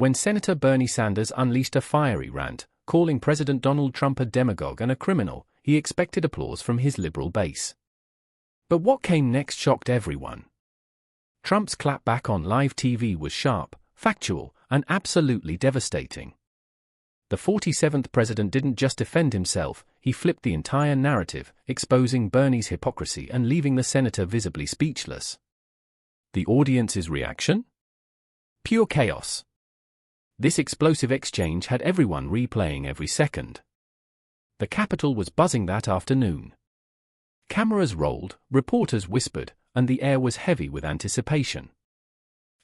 when Senator Bernie Sanders unleashed a fiery rant, calling President Donald Trump a demagogue and a criminal, he expected applause from his liberal base. But what came next shocked everyone. Trump's clapback on live TV was sharp, factual, and absolutely devastating. The 47th president didn't just defend himself, he flipped the entire narrative, exposing Bernie's hypocrisy and leaving the senator visibly speechless. The audience's reaction? Pure chaos. This explosive exchange had everyone replaying every second. The Capitol was buzzing that afternoon. Cameras rolled, reporters whispered, and the air was heavy with anticipation.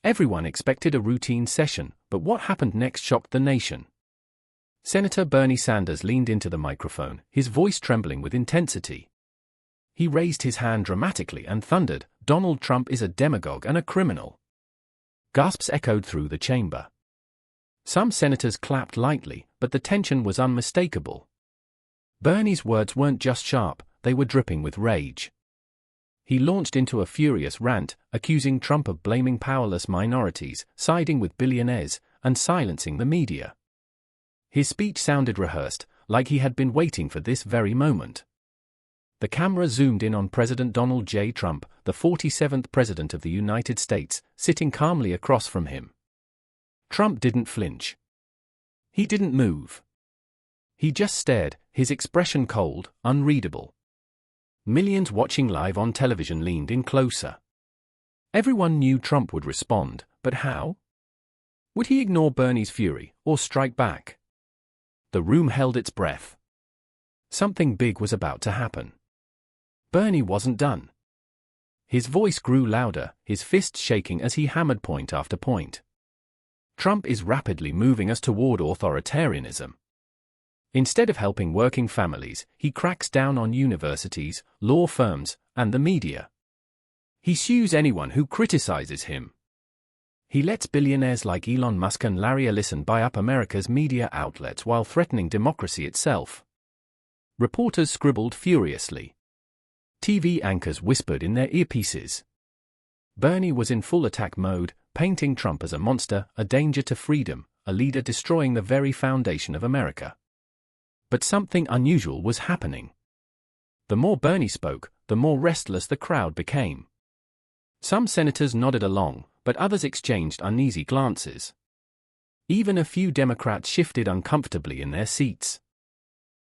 Everyone expected a routine session, but what happened next shocked the nation. Senator Bernie Sanders leaned into the microphone, his voice trembling with intensity. He raised his hand dramatically and thundered, "Donald Trump is a demagogue and a criminal." Gasps echoed through the chamber. Some senators clapped lightly, but the tension was unmistakable. Bernie's words weren't just sharp, they were dripping with rage. He launched into a furious rant, accusing Trump of blaming powerless minorities, siding with billionaires, and silencing the media. His speech sounded rehearsed, like he had been waiting for this very moment. The camera zoomed in on President Donald J. Trump, the 47th President of the United States, sitting calmly across from him. Trump didn't flinch. He didn't move. He just stared, his expression cold, unreadable. Millions watching live on television leaned in closer. Everyone knew Trump would respond, but how? Would he ignore Bernie's fury, or strike back? The room held its breath. Something big was about to happen. Bernie wasn't done. His voice grew louder, his fists shaking as he hammered point after point. Trump is rapidly moving us toward authoritarianism. Instead of helping working families, he cracks down on universities, law firms, and the media. He sues anyone who criticizes him. He lets billionaires like Elon Musk and Larry Ellison buy up America's media outlets while threatening democracy itself. Reporters scribbled furiously. TV anchors whispered in their earpieces. Bernie was in full attack mode, painting Trump as a monster, a danger to freedom, a leader destroying the very foundation of America. But something unusual was happening. The more Bernie spoke, the more restless the crowd became. Some senators nodded along, but others exchanged uneasy glances. Even a few Democrats shifted uncomfortably in their seats.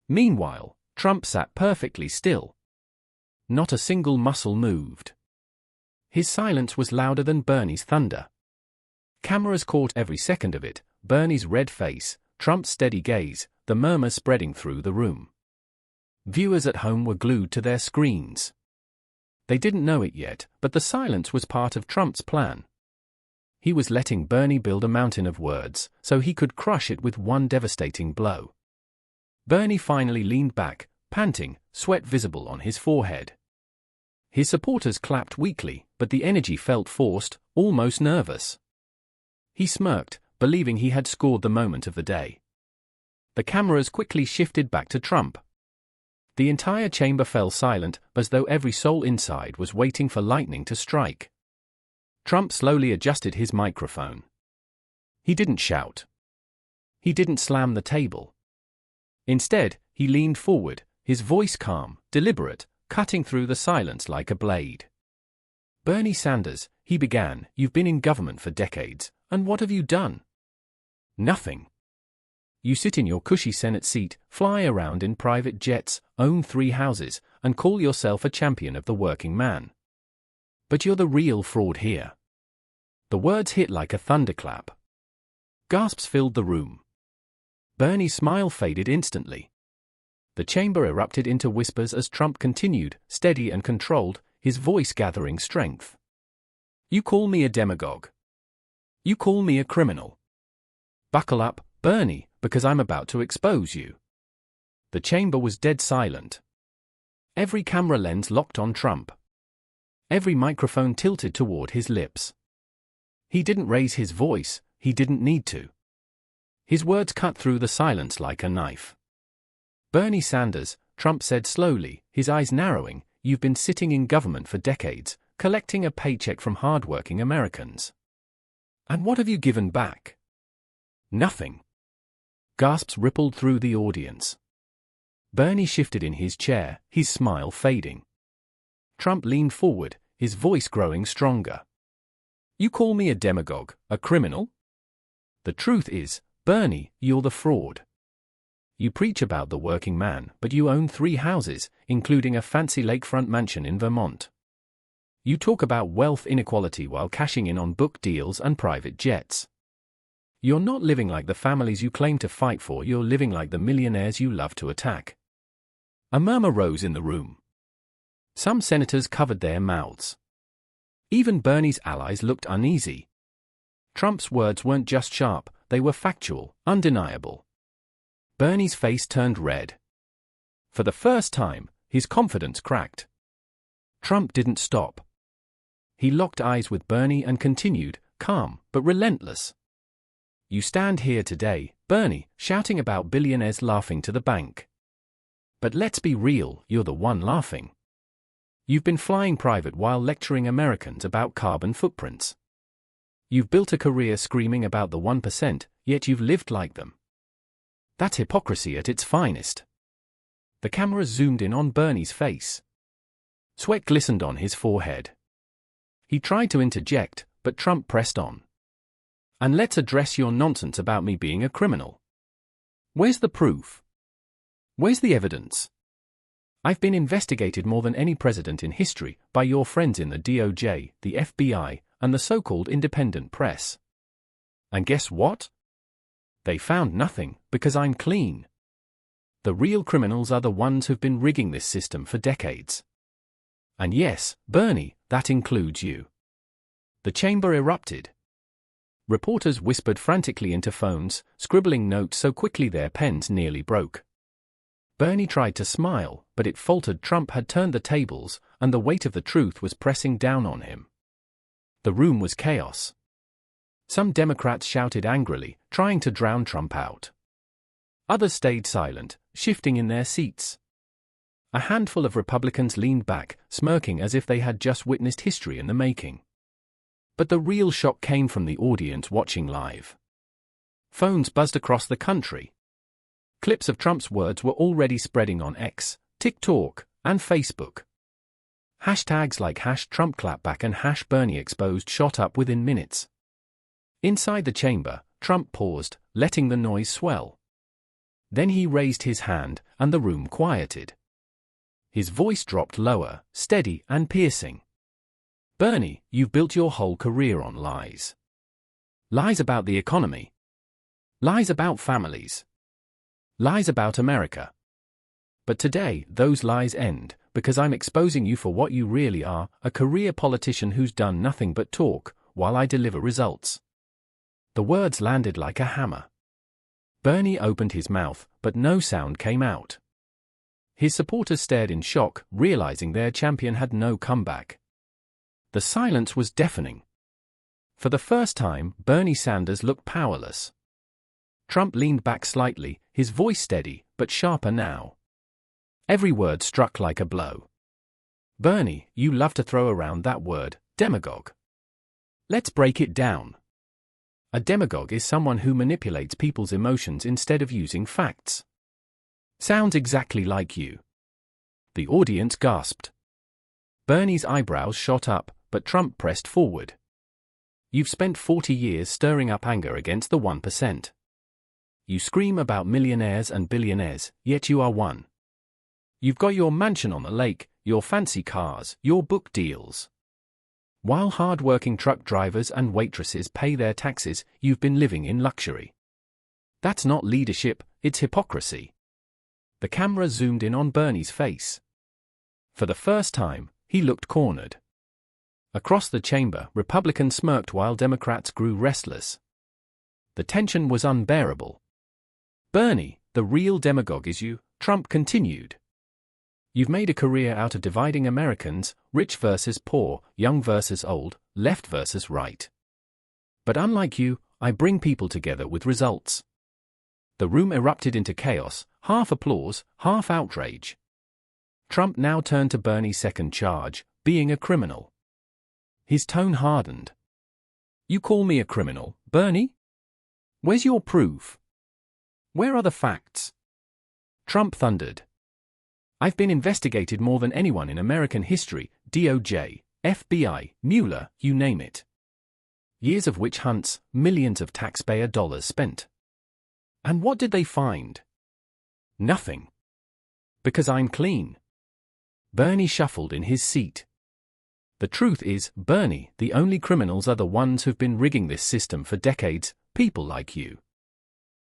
Meanwhile, Trump sat perfectly still. Not a single muscle moved. His silence was louder than Bernie's thunder. Cameras caught every second of it, Bernie's red face, Trump's steady gaze, the murmur spreading through the room. Viewers at home were glued to their screens. They didn't know it yet, but the silence was part of Trump's plan. He was letting Bernie build a mountain of words, so he could crush it with one devastating blow. Bernie finally leaned back, panting, sweat visible on his forehead. His supporters clapped weakly, but the energy felt forced, almost nervous. He smirked, believing he had scored the moment of the day. The cameras quickly shifted back to Trump. The entire chamber fell silent, as though every soul inside was waiting for lightning to strike. Trump slowly adjusted his microphone. He didn't shout. He didn't slam the table. Instead, he leaned forward, his voice calm, deliberate, cutting through the silence like a blade. "Bernie Sanders," he began, "you've been in government for decades, and what have you done? Nothing. You sit in your cushy Senate seat, fly around in private jets, own 3 houses, and call yourself a champion of the working man. But you're the real fraud here." The words hit like a thunderclap. Gasps filled the room. Bernie's smile faded instantly. The chamber erupted into whispers as Trump continued, steady and controlled, his voice gathering strength. "You call me a demagogue. You call me a criminal. Buckle up, Bernie, because I'm about to expose you." The chamber was dead silent. Every camera lens locked on Trump. Every microphone tilted toward his lips. He didn't raise his voice, he didn't need to. His words cut through the silence like a knife. "Bernie Sanders," Trump said slowly, his eyes narrowing, "you've been sitting in government for decades, collecting a paycheck from hardworking Americans. And what have you given back? Nothing. Gasps rippled through the audience. Bernie shifted in his chair, his smile fading. Trump leaned forward, his voice growing stronger. You call me a demagogue, a criminal? The truth is, Bernie, you're the fraud. You preach about the working man, but you own 3 houses, including a fancy lakefront mansion in Vermont. You talk about wealth inequality while cashing in on book deals and private jets. You're not living like the families you claim to fight for, you're living like the millionaires you love to attack. A murmur rose in the room. Some senators covered their mouths. Even Bernie's allies looked uneasy. Trump's words weren't just sharp, they were factual, undeniable. Bernie's face turned red. For the first time, his confidence cracked. Trump didn't stop. He locked eyes with Bernie and continued, calm but relentless. You stand here today, Bernie, shouting about billionaires laughing to the bank. But let's be real, you're the one laughing. You've been flying private while lecturing Americans about carbon footprints. You've built a career screaming about the 1%, yet you've lived like them. That's hypocrisy at its finest. The camera zoomed in on Bernie's face. Sweat glistened on his forehead. He tried to interject, but Trump pressed on. And let's address your nonsense about me being a criminal. Where's the proof? Where's the evidence? I've been investigated more than any president in history by your friends in the DOJ, the FBI, and the so-called independent press. And guess what? They found nothing, because I'm clean. The real criminals are the ones who've been rigging this system for decades. And yes, Bernie, that includes you. The chamber erupted. Reporters whispered frantically into phones, scribbling notes so quickly their pens nearly broke. Bernie tried to smile, but it faltered. Trump had turned the tables, and the weight of the truth was pressing down on him. The room was chaos. Some Democrats shouted angrily, trying to drown Trump out. Others stayed silent, shifting in their seats. A handful of Republicans leaned back, smirking as if they had just witnessed history in the making. But the real shock came from the audience watching live. Phones buzzed across the country. Clips of Trump's words were already spreading on X, TikTok, and Facebook. Hashtags like #TrumpClapback and #BernieExposed shot up within minutes. Inside the chamber, Trump paused, letting the noise swell. Then he raised his hand, and the room quieted. His voice dropped lower, steady and piercing. Bernie, you've built your whole career on lies. Lies about the economy. Lies about families. Lies about America. But today, those lies end, because I'm exposing you for what you really are, a career politician who's done nothing but talk, while I deliver results. The words landed like a hammer. Bernie opened his mouth, but no sound came out. His supporters stared in shock, realizing their champion had no comeback. The silence was deafening. For the first time, Bernie Sanders looked powerless. Trump leaned back slightly, his voice steady, but sharper now. Every word struck like a blow. Bernie, you love to throw around that word, demagogue. Let's break it down. A demagogue is someone who manipulates people's emotions instead of using facts. Sounds exactly like you. The audience gasped. Bernie's eyebrows shot up, but Trump pressed forward. You've spent 40 years stirring up anger against the 1%. You scream about millionaires and billionaires, yet you are one. You've got your mansion on the lake, your fancy cars, your book deals. While hard-working truck drivers and waitresses pay their taxes, you've been living in luxury. That's not leadership, it's hypocrisy. The camera zoomed in on Bernie's face. For the first time, he looked cornered. Across the chamber, Republicans smirked while Democrats grew restless. The tension was unbearable. Bernie, the real demagogue is you, Trump continued. You've made a career out of dividing Americans, rich versus poor, young versus old, left versus right. But unlike you, I bring people together with results. The room erupted into chaos, half applause, half outrage. Trump now turned to Bernie's second charge, being a criminal. His tone hardened. You call me a criminal, Bernie? Where's your proof? Where are the facts? Trump thundered. I've been investigated more than anyone in American history, DOJ, FBI, Mueller, you name it. Years of witch hunts, millions of taxpayer dollars spent. And what did they find? Nothing. Because I'm clean. Bernie shuffled in his seat. The truth is, Bernie, the only criminals are the ones who've been rigging this system for decades, people like you.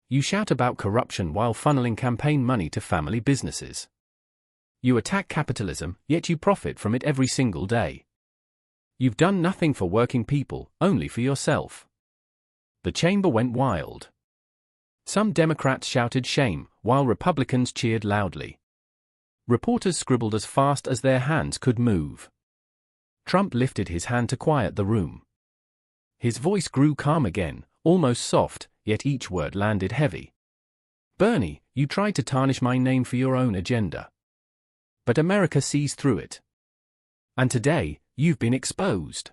You shout about corruption while funneling campaign money to family businesses. You attack capitalism, yet you profit from it every single day. You've done nothing for working people, only for yourself. The chamber went wild. Some Democrats shouted shame, while Republicans cheered loudly. Reporters scribbled as fast as their hands could move. Trump lifted his hand to quiet the room. His voice grew calm again, almost soft, yet each word landed heavy. Bernie, you tried to tarnish my name for your own agenda. But America sees through it. And today, you've been exposed.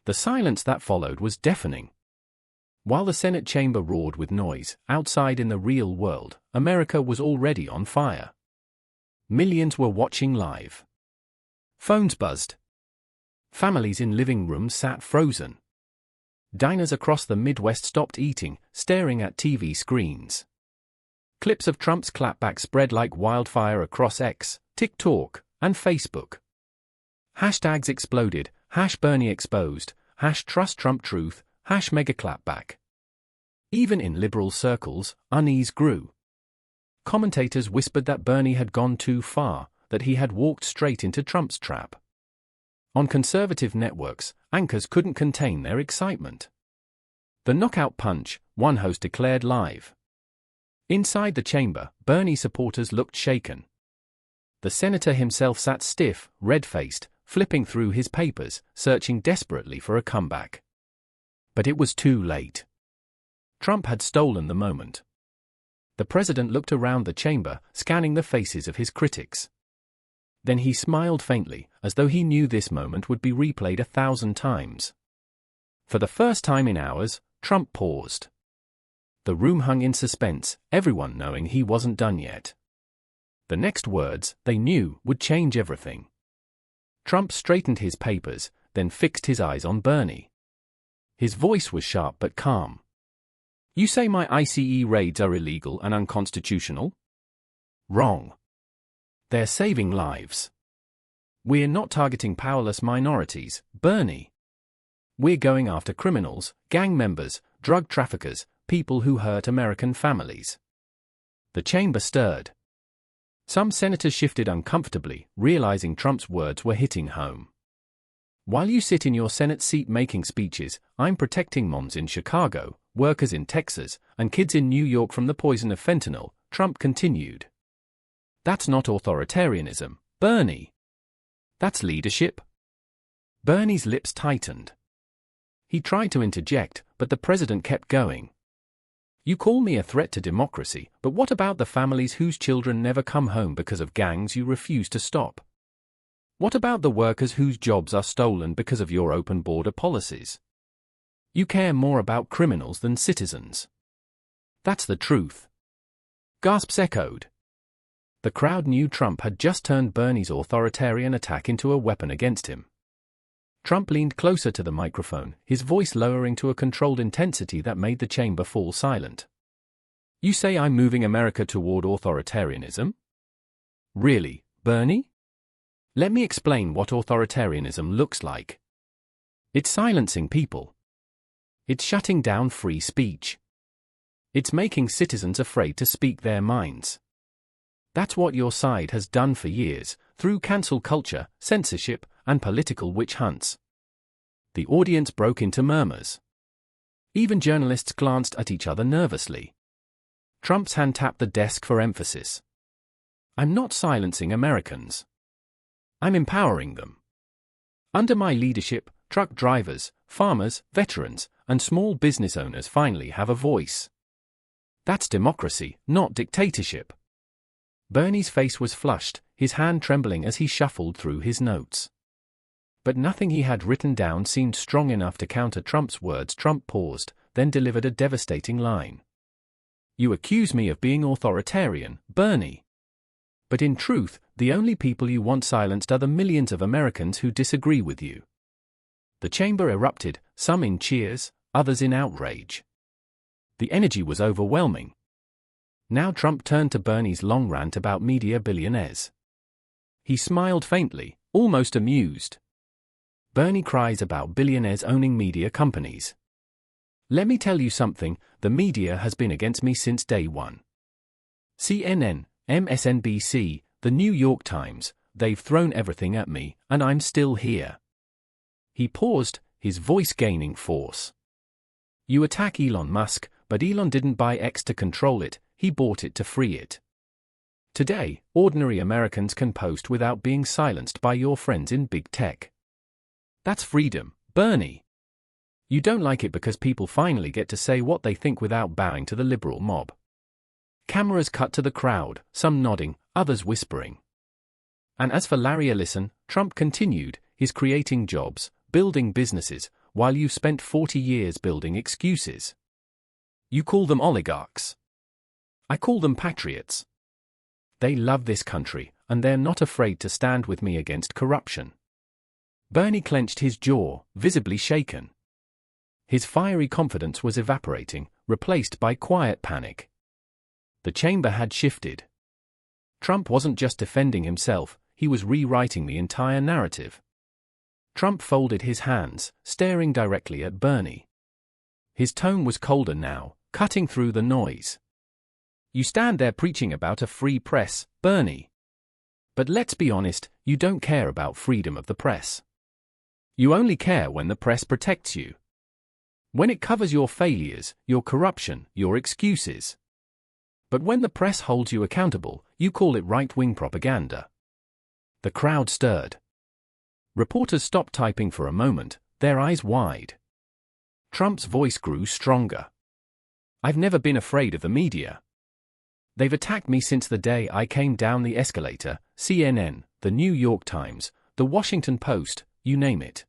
The silence that followed was deafening. While the Senate chamber roared with noise, outside in the real world, America was already on fire. Millions were watching live. Phones buzzed. Families in living rooms sat frozen. Diners across the Midwest stopped eating, staring at TV screens. Clips of Trump's clapback spread like wildfire across X, TikTok, and Facebook. Hashtags exploded, #Bernie exposed, #TrustTrumpTruth, #MegaClapback. Even in liberal circles, unease grew. Commentators whispered that Bernie had gone too far, that he had walked straight into Trump's trap. On conservative networks, anchors couldn't contain their excitement. The knockout punch, one host declared live. Inside the chamber, Bernie supporters looked shaken. The senator himself sat stiff, red-faced, flipping through his papers, searching desperately for a comeback. But it was too late. Trump had stolen the moment. The president looked around the chamber, scanning the faces of his critics. Then he smiled faintly, as though he knew this moment would be replayed 1,000 times. For the first time in hours, Trump paused. The room hung in suspense, everyone knowing he wasn't done yet. The next words, they knew, would change everything. Trump straightened his papers, then fixed his eyes on Bernie. His voice was sharp but calm. You say my ICE raids are illegal and unconstitutional? Wrong. They're saving lives. We're not targeting powerless minorities, Bernie. We're going after criminals, gang members, drug traffickers, people who hurt American families. The chamber stirred. Some senators shifted uncomfortably, realizing Trump's words were hitting home. While you sit in your Senate seat making speeches, I'm protecting moms in Chicago, workers in Texas, and kids in New York from the poison of fentanyl, Trump continued. That's not authoritarianism, Bernie. That's leadership. Bernie's lips tightened. He tried to interject, but the president kept going. You call me a threat to democracy, but what about the families whose children never come home because of gangs you refuse to stop? What about the workers whose jobs are stolen because of your open border policies? You care more about criminals than citizens. That's the truth. Gasps echoed. The crowd knew Trump had just turned Bernie's authoritarian attack into a weapon against him. Trump leaned closer to the microphone, his voice lowering to a controlled intensity that made the chamber fall silent. You say I'm moving America toward authoritarianism? Really, Bernie? Let me explain what authoritarianism looks like. It's silencing people. It's shutting down free speech. It's making citizens afraid to speak their minds. That's what your side has done for years, through cancel culture, censorship, and political witch hunts. The audience broke into murmurs. Even journalists glanced at each other nervously. Trump's hand tapped the desk for emphasis. I'm not silencing Americans. I'm empowering them. Under my leadership, truck drivers, farmers, veterans, and small business owners finally have a voice. That's democracy, not dictatorship. Bernie's face was flushed, his hand trembling as he shuffled through his notes. But nothing he had written down seemed strong enough to counter Trump's words. Trump paused, then delivered a devastating line. "You accuse me of being authoritarian, Bernie. But in truth, the only people you want silenced are the millions of Americans who disagree with you." The chamber erupted, some in cheers, others in outrage. The energy was overwhelming. Now Trump turned to Bernie's long rant about media billionaires. He smiled faintly, almost amused. Bernie cries about billionaires owning media companies. "Let me tell you something, the media has been against me since day one. CNN, MSNBC, the New York Times, they've thrown everything at me, and I'm still here." He paused, his voice gaining force. "You attack Elon Musk, but Elon didn't buy X to control it, he bought it to free it. Today, ordinary Americans can post without being silenced by your friends in big tech. That's freedom, Bernie. You don't like it because people finally get to say what they think without bowing to the liberal mob." Cameras cut to the crowd, some nodding, others whispering. "And as for Larry Ellison," Trump continued, "he's creating jobs, building businesses, while you've spent 40 years building excuses. You call them oligarchs. I call them patriots. They love this country, and they're not afraid to stand with me against corruption." Bernie clenched his jaw, visibly shaken. His fiery confidence was evaporating, replaced by quiet panic. The chamber had shifted. Trump wasn't just defending himself, he was rewriting the entire narrative. Trump folded his hands, staring directly at Bernie. His tone was colder now, cutting through the noise. "You stand there preaching about a free press, Bernie. But let's be honest, you don't care about freedom of the press. You only care when the press protects you. When it covers your failures, your corruption, your excuses. But when the press holds you accountable, you call it right-wing propaganda." The crowd stirred. Reporters stopped typing for a moment, their eyes wide. Trump's voice grew stronger. "I've never been afraid of the media. They've attacked me since the day I came down the escalator, CNN, the New York Times, the Washington Post, you name it.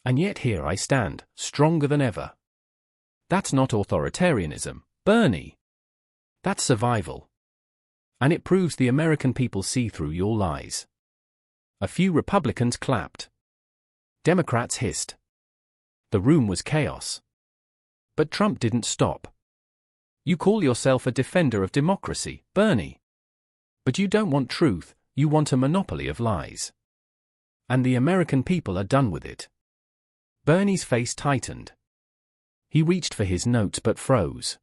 And yet here I stand, stronger than ever. That's not authoritarianism, Bernie. That's survival. And it proves the American people see through your lies." A few Republicans clapped. Democrats hissed. The room was chaos. But Trump didn't stop. "You call yourself a defender of democracy, Bernie. But you don't want truth, you want a monopoly of lies. And the American people are done with it." Bernie's face tightened. He reached for his notes but froze.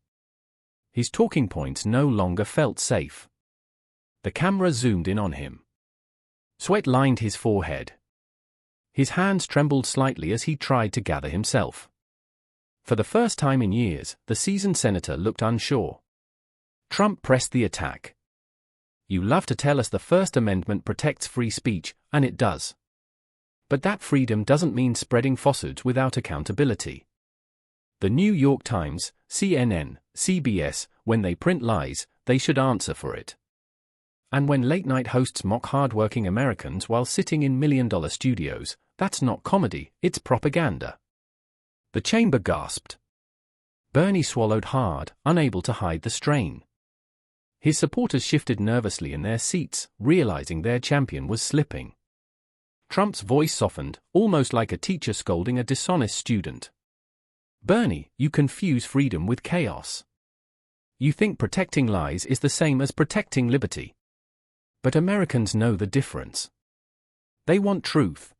His talking points no longer felt safe. The camera zoomed in on him. Sweat lined his forehead. His hands trembled slightly as he tried to gather himself. For the first time in years, the seasoned senator looked unsure. Trump pressed the attack. "You love to tell us the First Amendment protects free speech, and it does. But that freedom doesn't mean spreading falsehoods without accountability. The New York Times, CNN, CBS, when they print lies, they should answer for it. And when late-night hosts mock hard-working Americans while sitting in million-dollar studios, that's not comedy, it's propaganda." The chamber gasped. Bernie swallowed hard, unable to hide the strain. His supporters shifted nervously in their seats, realizing their champion was slipping. Trump's voice softened, almost like a teacher scolding a dishonest student. "Bernie, you confuse freedom with chaos. You think protecting lies is the same as protecting liberty. But Americans know the difference. They want truth.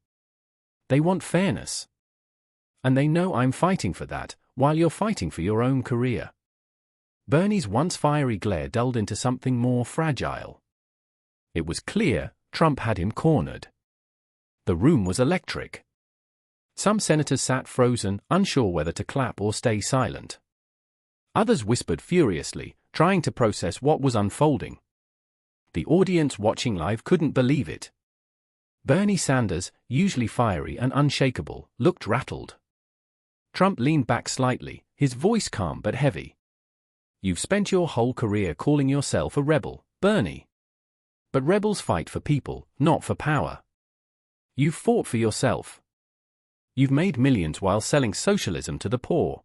They want fairness. And they know I'm fighting for that, while you're fighting for your own career." Bernie's once fiery glare dulled into something more fragile. It was clear, Trump had him cornered. The room was electric. Some senators sat frozen, unsure whether to clap or stay silent. Others whispered furiously, trying to process what was unfolding. The audience watching live couldn't believe it. Bernie Sanders, usually fiery and unshakable, looked rattled. Trump leaned back slightly, his voice calm but heavy. "You've spent your whole career calling yourself a rebel, Bernie. But rebels fight for people, not for power. You've fought for yourself. You've made millions while selling socialism to the poor.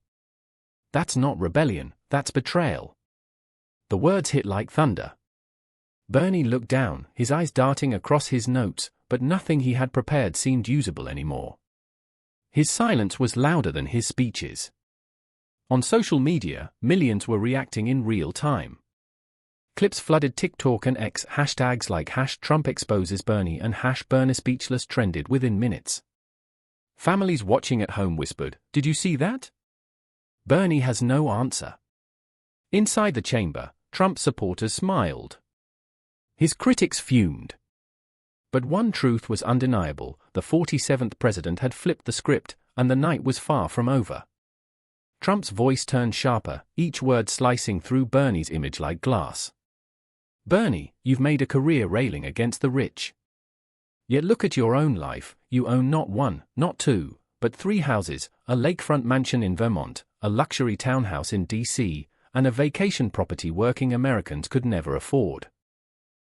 That's not rebellion, that's betrayal. The words hit like thunder. Bernie looked down, his eyes darting across his notes, but nothing he had prepared seemed usable anymore. His silence was louder than his speeches. On social media, millions were reacting in real time. Clips flooded TikTok and X. Hashtags like #TrumpExposesBernie and #BernieSpeechless trended within minutes. Families watching at home whispered, "Did you see that? Bernie has no answer." Inside the chamber, Trump supporters smiled. His critics fumed. But one truth was undeniable: the 47th president had flipped the script, and the night was far from over. Trump's voice turned sharper, each word slicing through Bernie's image like glass. "Bernie, you've made a career railing against the rich. Yet look at your own life. You own not one, not two, but 3 houses, a lakefront mansion in Vermont, a luxury townhouse in D.C., and a vacation property working Americans could never afford.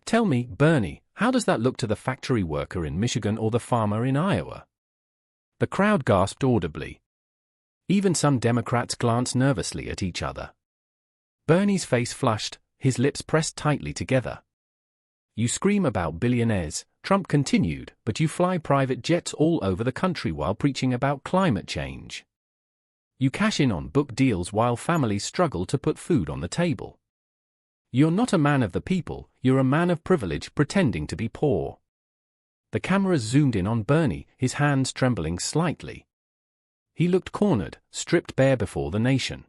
Tell me, Bernie, how does that look to the factory worker in Michigan or the farmer in Iowa?" The crowd gasped audibly. Even some Democrats glanced nervously at each other. Bernie's face flushed, his lips pressed tightly together. "You scream about billionaires," Trump continued, "but you fly private jets all over the country while preaching about climate change. You cash in on book deals while families struggle to put food on the table. You're not a man of the people, you're a man of privilege pretending to be poor." The cameras zoomed in on Bernie, his hands trembling slightly. He looked cornered, stripped bare before the nation.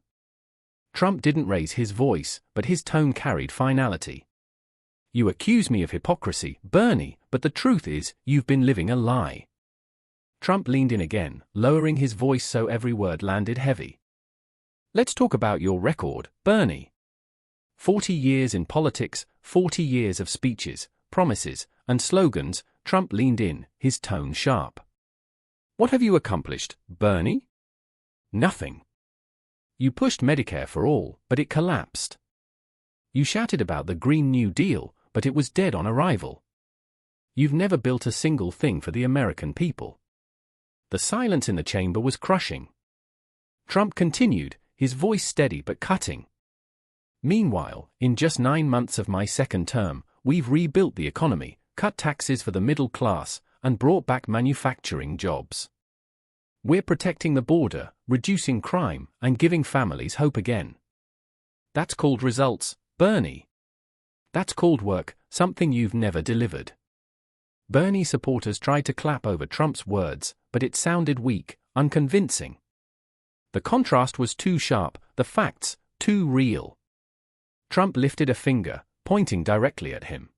Trump didn't raise his voice, but his tone carried finality. "You accuse me of hypocrisy, Bernie, but the truth is, you've been living a lie." Trump leaned in again, lowering his voice so every word landed heavy. "Let's talk about your record, Bernie. 40 years in politics, 40 years of speeches, promises, and slogans." Trump leaned in, his tone sharp. "What have you accomplished, Bernie? Nothing. You pushed Medicare for all, but it collapsed. You shouted about the Green New Deal, but it was dead on arrival. You've never built a single thing for the American people." The silence in the chamber was crushing. Trump continued, his voice steady but cutting. "Meanwhile, in just 9 months of my second term, we've rebuilt the economy, cut taxes for the middle class, and brought back manufacturing jobs. We're protecting the border, reducing crime, and giving families hope again. That's called results, Bernie. That's called work, something you've never delivered." Bernie supporters tried to clap over Trump's words, but it sounded weak, unconvincing. The contrast was too sharp, the facts, too real. Trump lifted a finger, pointing directly at him.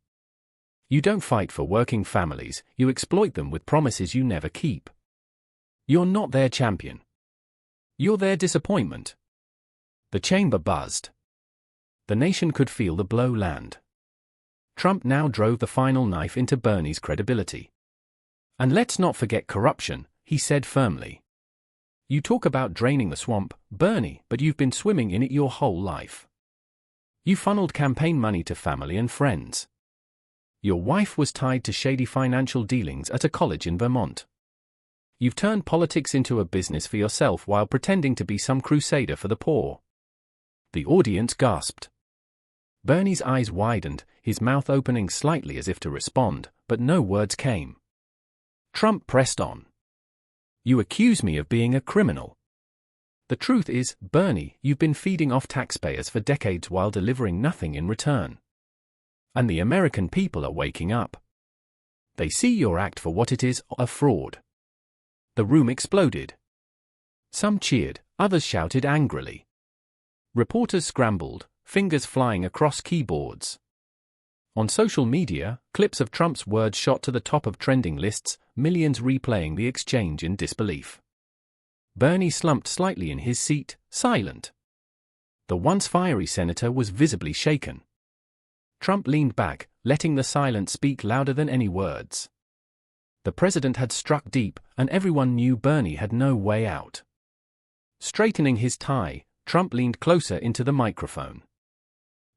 "You don't fight for working families, you exploit them with promises you never keep. You're not their champion. You're their disappointment." The chamber buzzed. The nation could feel the blow land. Trump now drove the final knife into Bernie's credibility. "And let's not forget corruption," he said firmly. "You talk about draining the swamp, Bernie, but you've been swimming in it your whole life. You funneled campaign money to family and friends. Your wife was tied to shady financial dealings at a college in Vermont. You've turned politics into a business for yourself while pretending to be some crusader for the poor." The audience gasped. Bernie's eyes widened, his mouth opening slightly as if to respond, but no words came. Trump pressed on. "You accuse me of being a criminal. The truth is, Bernie, you've been feeding off taxpayers for decades while delivering nothing in return. And the American people are waking up. They see your act for what it is, a fraud." The room exploded. Some cheered, others shouted angrily. Reporters scrambled, fingers flying across keyboards. On social media, clips of Trump's words shot to the top of trending lists, millions replaying the exchange in disbelief. Bernie slumped slightly in his seat, silent. The once fiery senator was visibly shaken. Trump leaned back, letting the silence speak louder than any words. The president had struck deep, and everyone knew Bernie had no way out. Straightening his tie, Trump leaned closer into the microphone.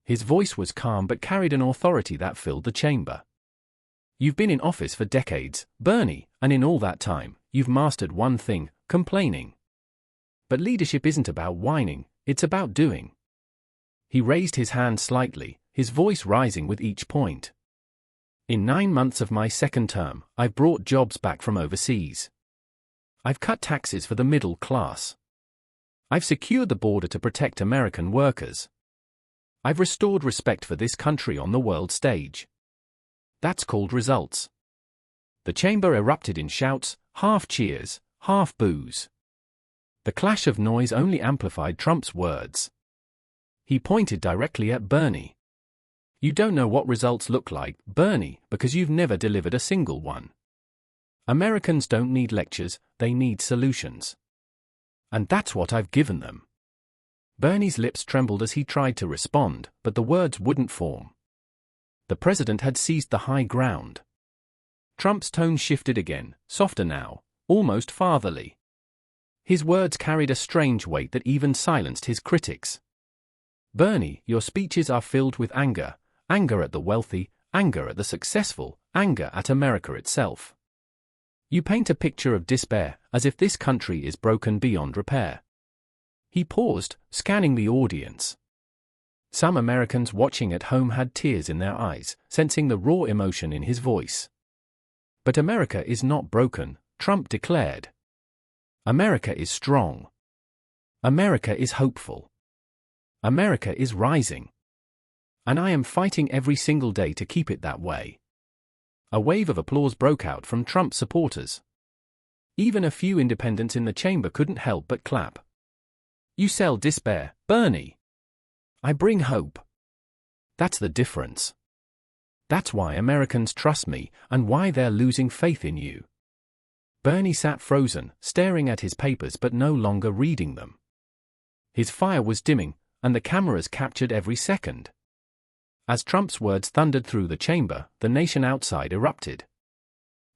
His voice was calm but carried an authority that filled the chamber. "You've been in office for decades, Bernie, and in all that time, you've mastered one thing: complaining. But leadership isn't about whining, it's about doing. He raised his hand slightly, his voice rising with each point. In 9 months of my second term, I've brought jobs back from overseas. I've cut taxes for the middle class. I've secured the border to protect American workers. I've restored respect for this country on the world stage. That's called results. The chamber erupted in shouts, half cheers, half boos. The clash of noise only amplified Trump's words. He pointed directly at Bernie. You don't know what results look like, Bernie, because you've never delivered a single one. Americans don't need lectures, they need solutions. And that's what I've given them. Bernie's lips trembled as he tried to respond, but the words wouldn't form. The president had seized the high ground. Trump's tone shifted again, softer now, almost fatherly. His words carried a strange weight that even silenced his critics. Bernie, your speeches are filled with anger, anger at the wealthy, anger at the successful, anger at America itself. You paint a picture of despair, as if this country is broken beyond repair. He paused, scanning the audience. Some Americans watching at home had tears in their eyes, sensing the raw emotion in his voice. But America is not broken, Trump declared. America is strong. America is hopeful. America is rising. And I am fighting every single day to keep it that way. A wave of applause broke out from Trump supporters. Even a few independents in the chamber couldn't help but clap. You sell despair, Bernie. I bring hope. That's the difference. That's why Americans trust me, and why they're losing faith in you. Bernie sat frozen, staring at his papers but no longer reading them. His fire was dimming, and the cameras captured every second. As Trump's words thundered through the chamber, the nation outside erupted.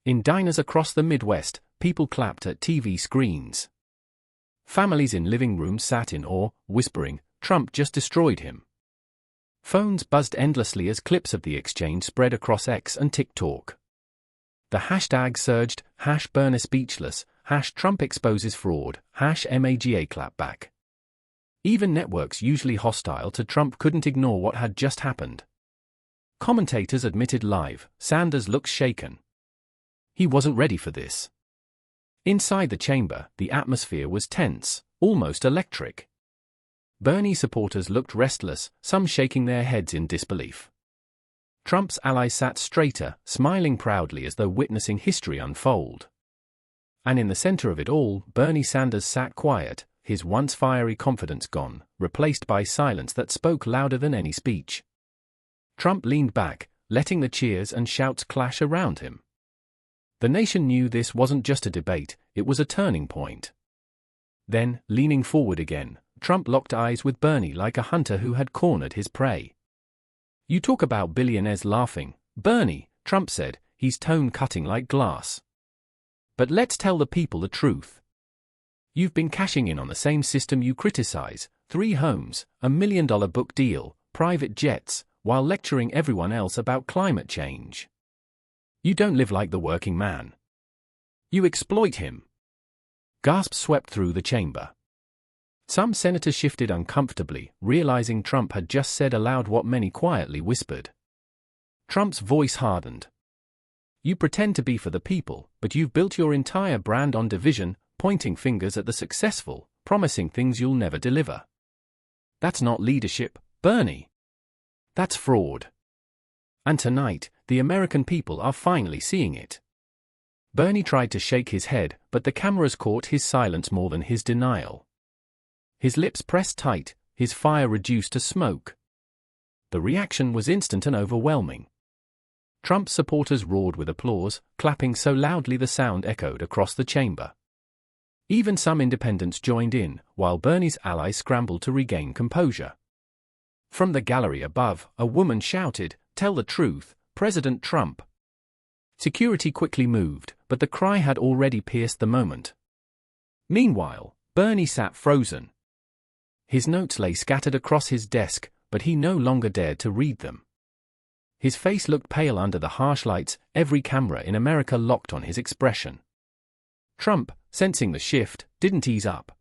In diners across the Midwest, people clapped at TV screens. Families in living rooms sat in awe, whispering, Trump just destroyed him. Phones buzzed endlessly as clips of the exchange spread across X and TikTok. The hashtag surged, #Bernie speechless, #Trump exposes fraud, #MAGA Clapback. Even networks usually hostile to Trump couldn't ignore what had just happened. Commentators admitted live, Sanders looked shaken. He wasn't ready for this. Inside the chamber, the atmosphere was tense, almost electric. Bernie supporters looked restless, some shaking their heads in disbelief. Trump's allies sat straighter, smiling proudly as though witnessing history unfold. And in the center of it all, Bernie Sanders sat quiet, his once fiery confidence gone, replaced by silence that spoke louder than any speech. Trump leaned back, letting the cheers and shouts clash around him. The nation knew this wasn't just a debate, it was a turning point. Then, leaning forward again, Trump locked eyes with Bernie like a hunter who had cornered his prey. You talk about billionaires laughing, Bernie, Trump said, his tone cutting like glass. But let's tell the people the truth. You've been cashing in on the same system you criticize, 3 homes, $1 million book deal, private jets, while lecturing everyone else about climate change. You don't live like the working man. You exploit him. Gasps swept through the chamber. Some senators shifted uncomfortably, realizing Trump had just said aloud what many quietly whispered. Trump's voice hardened. You pretend to be for the people, but you've built your entire brand on division, pointing fingers at the successful, promising things you'll never deliver. That's not leadership, Bernie. That's fraud. And tonight, the American people are finally seeing it. Bernie tried to shake his head, but the cameras caught his silence more than his denial. His lips pressed tight, his fire reduced to smoke. The reaction was instant and overwhelming. Trump's supporters roared with applause, clapping so loudly the sound echoed across the chamber. Even some independents joined in, while Bernie's allies scrambled to regain composure. From the gallery above, a woman shouted, "Tell the truth, President Trump." Security quickly moved, but the cry had already pierced the moment. Meanwhile, Bernie sat frozen. His notes lay scattered across his desk, but he no longer dared to read them. His face looked pale under the harsh lights, every camera in America locked on his expression. Trump, sensing the shift, didn't ease up.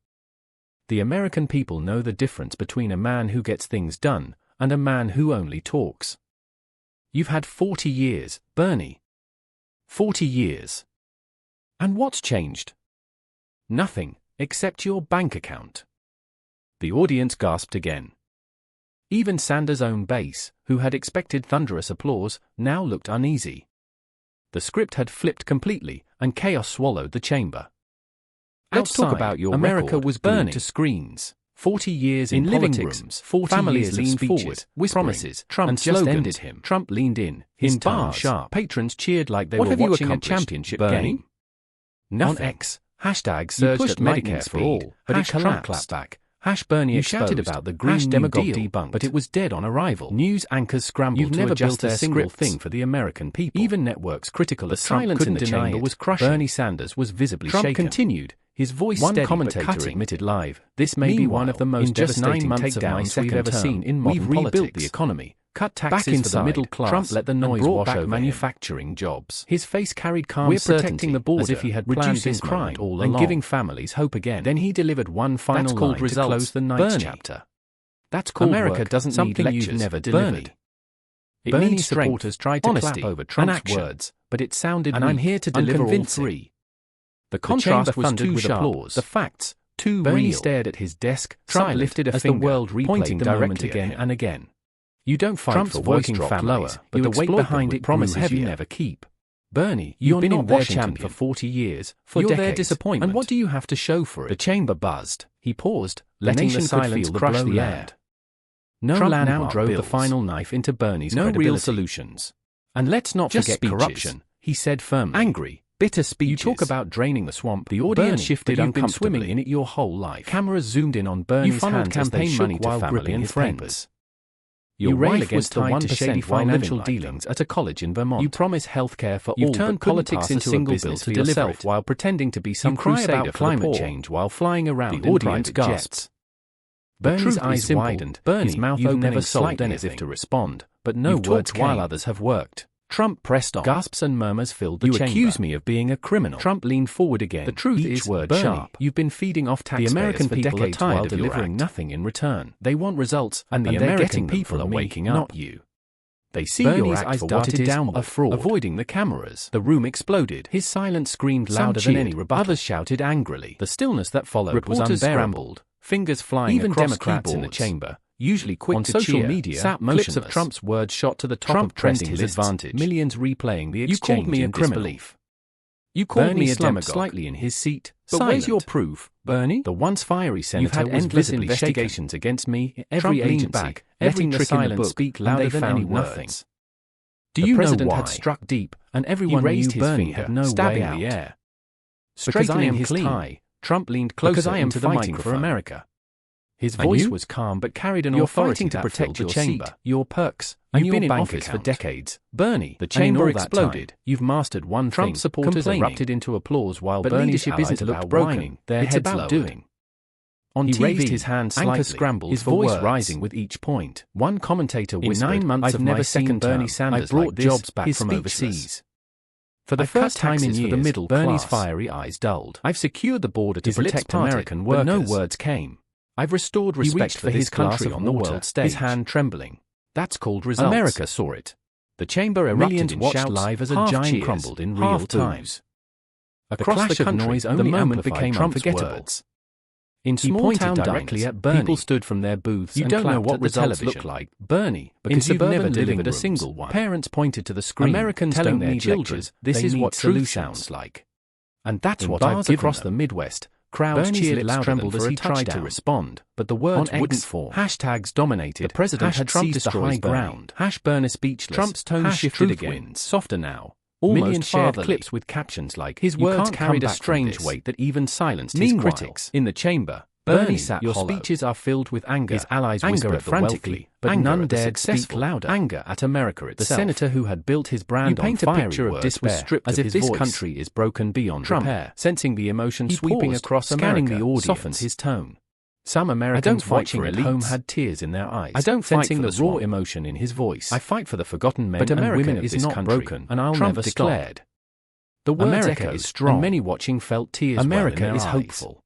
The American people know the difference between a man who gets things done and a man who only talks. You've had 40 years, Bernie. 40 years. And what's changed? Nothing, except your bank account. The audience gasped again. Even Sanders' own base, who had expected thunderous applause, now looked uneasy. The script had flipped completely, and chaos swallowed the chamber. Let's talk about your America was glued to screens. 40 years in living rooms, 40 families leaned forward, promises, Trump just ended him. Trump leaned in, his tone sharp. Patrons cheered like they were watching a championship game. Nothing. On X, hashtag surged at Medicare for all, but it collapsed. Clapback. Bernie you shouted about the Green demagogue debunked, but it was dead on arrival. News anchors scrambled to adjust their single thing for the American people. Even networks critical of Trump couldn't deny it. Was crushing. Bernie Sanders was visibly shaken. Trump continued, his voice steady. One commentator admitted live, "This may be one of the most devastating takedowns we've ever seen in modern politics. We've rebuilt the economy, cut taxes for the middle class, Trump let the noise wash over manufacturing jobs." His face carried calm certainty, protecting the border, as if he had reducing crime all along, and giving families hope again. Then he delivered one final line to close the night's chapter. That's called America work. Doesn't something need lectures, you've never delivered. Bernie's supporters tried to clap over Trump's words, but it sounded and weak, I'm here to deliver all three. The contrast was too sharp. Applause. The facts, too Bernie real. Stared at his desk. Trump lifted a finger, the world pointing the moment again and again. You don't fight Trump's for working families, lower, but the weight behind it promises you never keep. Bernie, you've been in Washington for 40 years, for decades. Their disappointment. And what do you have to show for it? The chamber buzzed. He paused, letting the silence crush the air. No Trump now drove bills. The final knife into Bernie's credibility. No real solutions. And let's not forget corruption, he said firmly. Angry. Bitter speeches. You talk about draining the swamp. The audience shifted uncomfortably. You've been swimming in it your whole life. Cameras zoomed in on Bernie's hands campaign money to family and friends. You rail against the 1% financial dealings at a college in Vermont. You promise health care for all. You turn politics into a single business for yourself while pretending to be some crusader about climate change while flying around in private jets. Bernie's eyes widened. His mouth opened never slightly as if to respond, but no words while others have worked. Trump pressed on. Gasps and murmurs filled the chamber. You accuse me of being a criminal. Trump leaned forward again. The truth is, word Bernie, sharp. You've been feeding off taxpayers. The American people are tired of delivering nothing in return. They want results, and the American people are waking up. Not you. They see Bernie's your act for what it is, a fraud. Avoiding the cameras. The room exploded. His silence screamed louder than any rebuttal. Others shouted angrily. The stillness that followed was unbearable. Fingers flying even across Democrats keyboards in the chamber. Usually quick on to social cheer, media, sat clips of Trump's words shot to the top Trump of trending his lists, advantage. Millions replaying the exchange. You called me a criminal. You called Bernie me a demagogue. Slightly in his seat, but silent. Where's your proof, Bernie? The once fiery senator You've had endless investigations against me. Every Trump agency, back, every trick in the book, speak louder than any words. Do you know why? The president had struck deep, and everyone raised his Bernie had no way out. The air. Straightening his tie, Trump leaned closer into the microphone for America. His voice was calm but carried an authority to protect your chamber, your perks, and you've been in office for decades. Bernie, the chamber exploded. You've mastered one thing. Trump supporters erupted into applause while Bernie's allies looked broken. Their heads lowered. On TV, he raised his hand slightly, anchors scrambled, his voice rising with each point. One commentator whispered, "In 9 months I've never seen Bernie Sanders brought jobs back from overseas." For the first time in years, for the middle Bernie's fiery eyes dulled. I've secured the border to protect American workers, but no words came. I've restored respect for his country on the world stage, his hand trembling. That's called results. America saw it. The chamber erupted in shouts, live as a giant crumbled in real time. Across the country, the moment became unforgettable. In small town directly at Bernie, people stood from their booths and clapped at the television. Look like Bernie, because you've never delivered a single one. Parents pointed to the screen, Americans telling their children, this is what truth sounds like. And that's what I've given across the Midwest. Crowds cheered louder as he tried to respond, but the words wouldn't fall. Hashtags dominated. The president had seized the high ground. Bernie speechless. Trump's tone shifted again, softer now. Millions shared clips with captions like, his words carried a strange weight that even silenced his critics. In the chamber, Bernie sat your speeches are filled with anger. His allies whispered frantically, but none dared speak louder. Anger at America itself. The senator who had built his brand on fiery picture of this was stripped as if this country is broken beyond repair. Sensing the emotion sweeping across America, the audience softened his tone. Some Americans watching at home had tears in their eyes. I don't fight for the raw emotion in his voice. I fight for the forgotten men and women of this country, broken, and I'll never declared. The words America is strong. And many watching felt tears. America is hopeful.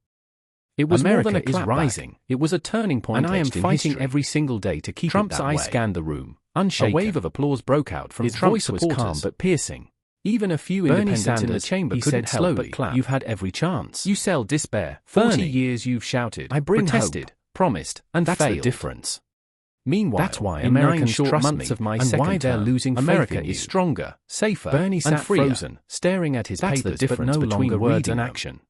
It was America more than a is clapback. Rising. It was a turning point, And I am fighting history. every single day to keep Trump's it that eyes way. scanned the room, unshaken. A wave of applause broke out from His Trump voice was supporters, calm but piercing. even a few Bernie independents in the Sanders, chamber he couldn't said help slowly, but clap. "You've had every chance. You sell despair. Bernie, 40 years you've shouted, I bring protested, hope. promised, and That's failed. the difference. Meanwhile, That's why in Americans 9 short trust months me, of my and second why they're term, losing faith America in is you. stronger, safer, Bernie and sat freer, frozen, staring at his That's the papers but difference no between longer words reading and them. action.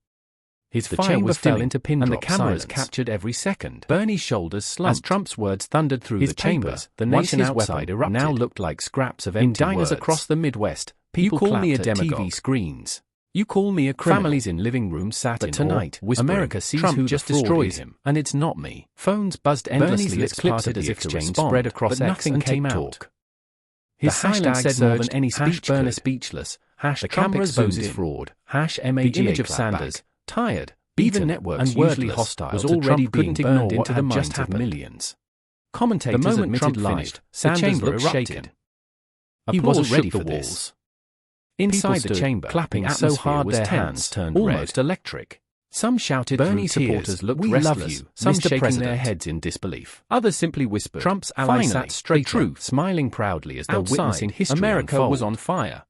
His The fire chamber was fell dimming, into pin and the drop cameras silence. captured every second. Bernie's shoulders slumped. As Trump's words thundered through His the chamber, papers, the once nation his outside weapon, erupted. now looked like scraps of In empty diners words. across the Midwest, People people call me a clapped at demagogue. TV screens. You call me a criminal. Families in living rooms sat But in tonight, awe, whispering, America sees Trump who just the fraud destroyed is, him, and it's not me. Phones buzzed Bernie's endlessly lips as clips parted of as the if to exchange respond, spread across but X nothing and came TikTok. out. The His hashtag hashtag said said more than any speech Bernie could. speechless, The Trump camera zoomed exposes in. fraud, The image of Clapback. Sanders, tired, Even beaten, networks and usually wordless, hostile was to already Trump being couldn't ignore burned what into the had just minds of happened. millions. Commentators The moment admitted Trump live, finished, the Sanders chamber looked erupted. shaken. He Applause wasn't ready shook for the this. walls. Inside People the stood, chamber, clapping the so atmosphere hard was their tense, hands turned almost red. electric. Some shouted Bernie through tears, supporters looked "We restless, love you," some Mr. shaking President. their heads in disbelief. Others simply whispered. Trump's allies Finally, sat straighter, the truth, smiling proudly as though outside, witnessing history America unfold. was on fire.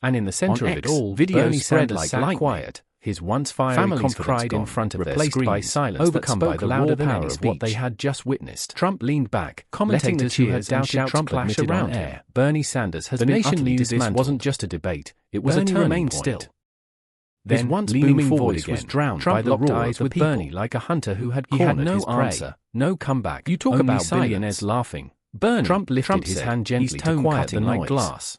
And in the center On of it X, all, videos Bernie spread Sanders like sat lightning. quiet. His once fiery Families confidence cried gone, in front of their replaced screens, by silence overcome that by spoke the louder raw than power any of what they speech. had just witnessed. Trump leaned back, Commentators letting the who had cheers and doubted shouts Trump clash admitted around on him. air. Bernie Sanders has The been nation utterly knew this dismantled. wasn't just a debate, it was Bernie a turning remained point. still. Then, His once leaning booming forward voice again, was drowned Trump by the locked roar eyes of the with people. Bernie like a hunter who had He had cornered no his prey. answer, no comeback. You talk only about silence. billionaires laughing. Bernie, Trump lifted his said, hand gently his to tone quiet cutting the like noise. glass.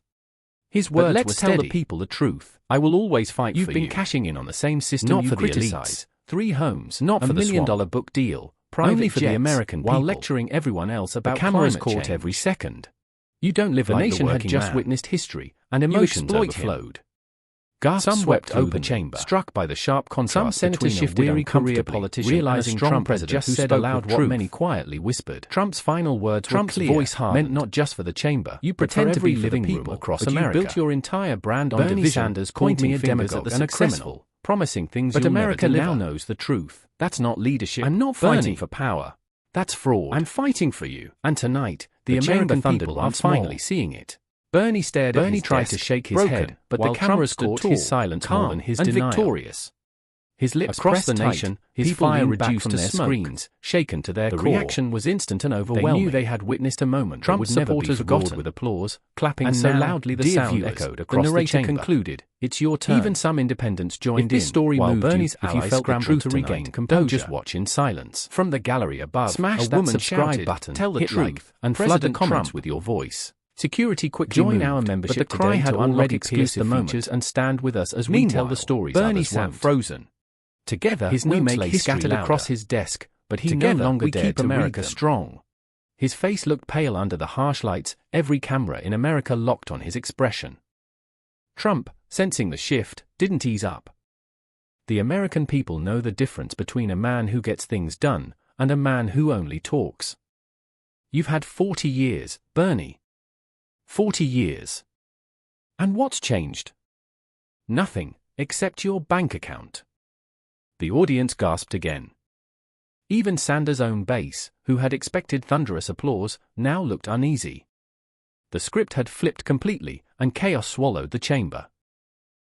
His But words let's were tell steady. the people the truth. I will always fight You've for been you. cashing in on the same system Not you for the criticize. 3 homes, Not a for the $1 million swamp. book deal, private Only for the jets, American while people. lecturing everyone else about The cameras climate caught change. every second. You don't live The like nation the had working just man. witnessed history, and You emotions exploit him. overflowed. Gasps Some swept wept through the openly, chamber, struck by the sharp Some contrast senators between a shifted weary career uncomfortably, politician realizing and a strong Trump had president just who said spoke aloud with what truth. many quietly whispered. Trump's final words Trump's were clear, voice hardened, meant not just for the chamber. You but pretend for to every be for the living people, room across but you America. built your entire brand on Bernie division, Sanders called me a pointing fingers demagogue at and the a criminal, successful, promising things but you'll America never now deliver. knows the truth. That's not leadership. I'm not Bernie. fighting for power. That's fraud. I'm fighting for you. And tonight, the chamber American thundered people are once more. finally seeing it. Bernie stared at Bernie his tried desk, to shake his broken, head, but while the cameras Trump stood caught tall, his silence calm, more than his and denial. victorious. His lips Across the pressed tight, nation, his people fire leaned back reduced from to their smoke. screens, shaken to their The core. reaction was instant and They overwhelming. knew they had witnessed a moment Trump's that would never be supporters forgotten. roared with applause, clapping And so now, loudly the dear sound viewers, echoed the across the narrator chamber. concluded, It's your turn. Even some independents joined If this in, story while moved Bernie's you, if you allies felt the scrambled truth to tonight, regain don't composure. just watch in silence. From the gallery above, Smash a that woman subscribe shouted, button, "Tell the hit truth," like, and flood flood the the comments comments with with your voice. Security quickly Join moved, our membership but the cry today had to unlock already exclusive pierced the features moment. and stand with us as we Meanwhile, tell the stories Bernie others sat won't. frozen. Together, His we notes make lay history scattered louder. across his desk, but he Together, no longer we dared keep to read America them. strong. His face looked pale under the harsh lights, every camera in America locked on his expression. Trump, sensing the shift, didn't ease up. The American people know the difference between a man who gets things done and a man who only talks. You've had 40 years, Bernie. 40 years. And what's changed? Nothing, except your bank account. The audience gasped again. Even Sanders' own base, who had expected thunderous applause, now looked uneasy. The script had flipped completely, and chaos swallowed the chamber.